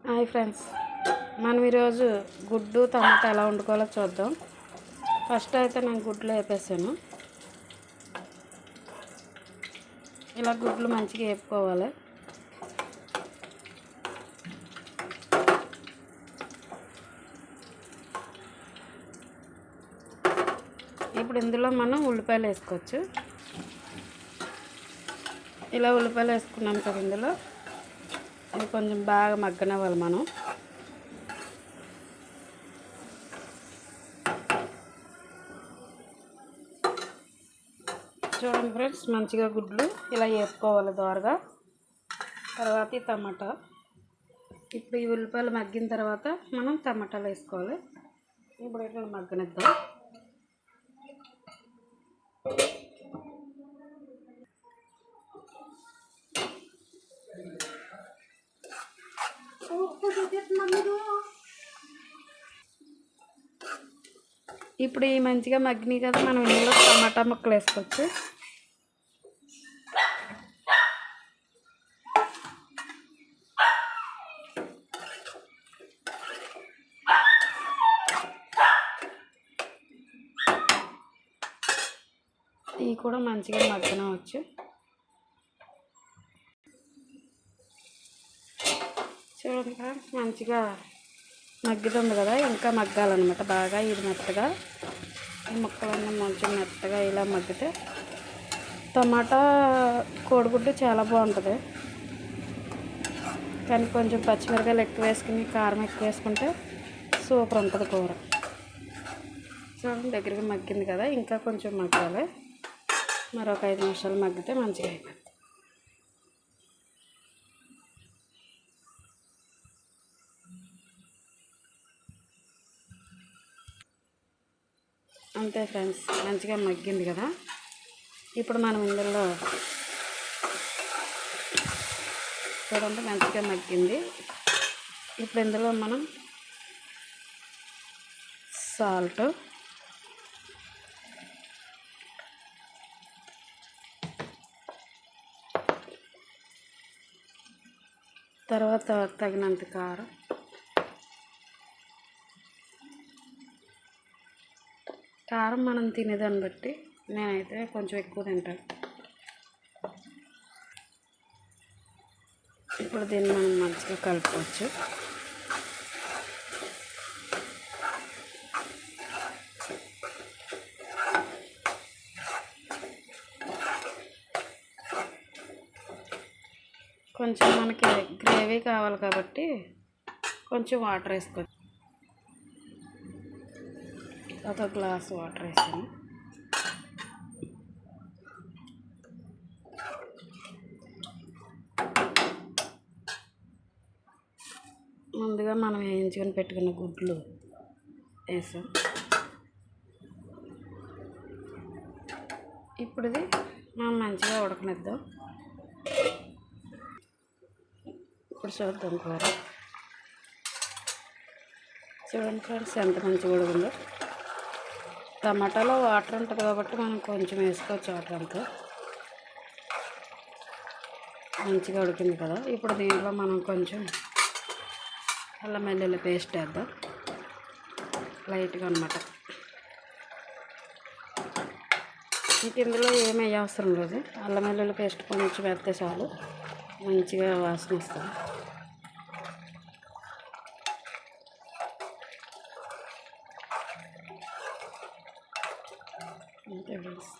Hi friends, మనం ఈరోజు గుడ్డు టమాటా ఎలా వండుకోవాలో చూద్దాం. ఫస్ట్ అయితే నేను గుడ్లు వేపేసాను. ఇలా గుడ్లు మంచిగా వేపుకోవాలి. ఇప్పుడు ఇందులో మనం ఉల్లిపాయలు వేసుకోవచ్చు. ఇలా ఉల్లిపాయలు వేసుకున్నాం కదా, ఇందులో ఇది కొంచెం బాగా మగ్గనివ్వాలి మనం. చూడండి ఫ్రెండ్స్, మంచిగా గుడ్లు ఇలా వేసుకోవాలి దోరగా. తర్వాత ఈ టమాటా, ఇప్పుడు ఈ ఉల్లిపాయలు మగ్గిన తర్వాత మనం టమాటాలు వేసుకోవాలి. ఇప్పుడు ఇట్లా మగ్గనిద్దాం. ఇప్పుడు ఈ మంచిగా మగ్గినాయి కదా, మనం ఇందులో టమాటా ముక్కలు వేసుకోవచ్చు. ఇవి కూడా మంచిగా మగ్గనవచ్చు. చూడండి ఫ్రెండ్స్, మంచిగా మగ్గుతుంది కదా, ఇంకా మగ్గాలన్నమాట బాగా. ఇది మెత్తగా ఈ ముక్కలన్నీ మంచిగా మెత్తగా ఇలా మగ్గితే టమాటా కోడిగుడ్డు చాలా బాగుంటుంది. కానీ కొంచెం పచ్చిమిరకాయలు ఎక్కువ వేసుకుని కారం ఎక్కువ వేసుకుంటే సూపర్ ఉంటుంది కూర. చూడండి, దగ్గరగా మగ్గింది కదా, ఇంకా కొంచెం మగ్గాలి. మరొక 5 నిమిషాలు మగ్గితే మంచిగా అయిపోతుంది. అంతే ఫ్రెండ్స్, మంచిగా మగ్గింది కదా. ఇప్పుడు మనం ఇందులో చూడండి మంచిగా మగ్గింది. ఇప్పుడు ఇందులో మనం సాల్ట్, తర్వాత తగినంత కారం, కారం మనం తినేదాన్ని బట్టి, నేనైతే కొంచెం ఎక్కువ తింటాను. ఇప్పుడు దీన్ని మనం మంచిగా కలుపుకోవచ్చు. కొంచెం మనకి గ్రేవీ కావాలి కాబట్టి కొంచెం వాటర్ వేసుకోవచ్చు. ఒక గ్లాస్ వాటర్ వేసాను. ముందుగా మనం వేయించుకొని పెట్టుకున్న గుడ్లు వేసాం. ఇప్పుడు ఇది మనం మంచిగా ఉడకనిద్దాం. ఇప్పుడు చూద్దాం కూర. చూడండి ఫ్రెండ్స్, ఎంత మంచిగా ఉడికిందో. టమాటాలో వాటర్ ఉంటుంది కాబట్టి మనం కొంచెం వేసుకోవచ్చు వాటర్ అంతా. మంచిగా ఉడికింది కదా. ఇప్పుడు దీంట్లో మనం కొంచెం అల్లం వెల్లుల్లి పేస్ట్ వేద్దాం లైట్గా అన్నమాట. ఇంక ఇందులో ఏమీ అవసరం లేదు, అల్లం వెల్లుల్లి పేస్ట్ కొంచెం వేస్తే చాలు, మంచిగా వాసన వస్తుంది. అంతే ఫ్రెండ్స్,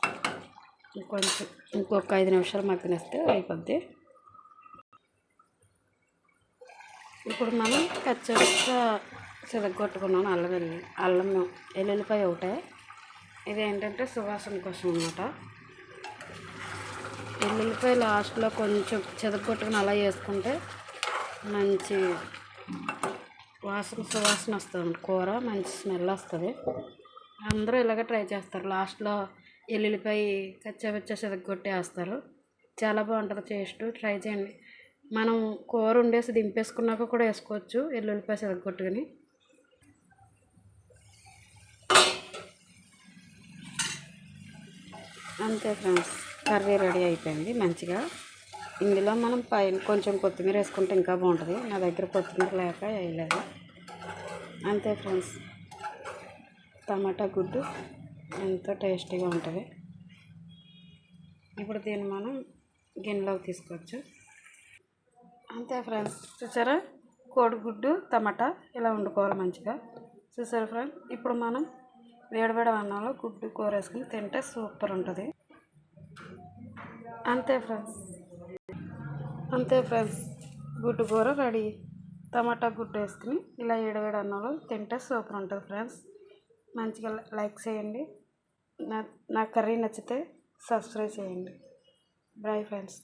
ఇంకొక 5 నిమిషాలు మగ్గనిస్తే అయిపోద్ది. ఇప్పుడు మనం పచ్చిమిరపకాయ చితగొట్టుకున్నాను, అల్లం వెల్లుల్లిపాయ ఒకటే. ఇదేంటంటే సువాసన కోసం అన్నమాట. వెల్లుల్లిపాయ లాస్ట్లో కొంచెం చితగొట్టుకుని అలా వేసుకుంటే మంచి సువాసన వస్తుంది, కూర మంచి స్మెల్ వస్తుంది. అందరూ ఇలాగ ట్రై చేస్తారు. లాస్ట్లో వెల్లుల్లిపాయ కచ్చాపచ్చా చితగొట్టి వేస్తారు, చాలా బాగుంటుంది టేస్ట్. ట్రై చేయండి. మనం కూర వండేసి దింపేసుకున్నాక కూడా వేసుకోవచ్చు వెల్లుల్లిపాయ చితగొట్టుకుని. అంతే ఫ్రెండ్స్, కర్రీ రెడీ అయిపోయింది మంచిగా. ఇందులో మనం పైన కొంచెం కొత్తిమీర వేసుకుంటే ఇంకా బాగుంటుంది. నా దగ్గర కొత్తిమీర లేక వేయలేదు. అంతే ఫ్రెండ్స్, టమాటా గుడ్డు ఎంతో టేస్టీగా ఉంటుంది. ఇప్పుడు దీన్ని మనం గిన్నెలోకి తీసుకోవచ్చు. అంతే ఫ్రెండ్స్, చూసారా, కోడిగుడ్డు టమాటా ఇలా వండుకోవాలి మంచిగా. చూసారా ఫ్రెండ్స్, ఇప్పుడు మనం వేడివేడి అన్నంలో గుడ్డు కూర వేసుకుని తింటే సూపర్ ఉంటుంది. అంతే ఫ్రెండ్స్, గుడ్డు కూర రెడీ. టమాటా గుడ్డు వేసుకుని ఇలా వేడివేడి అన్నంలో తింటే సూపర్ ఉంటుంది ఫ్రెండ్స్. మంచిగా లైక్ చేయండి. నా కర్రీ నచ్చితే సబ్స్క్రైబ్ చేయండి. Bye friends.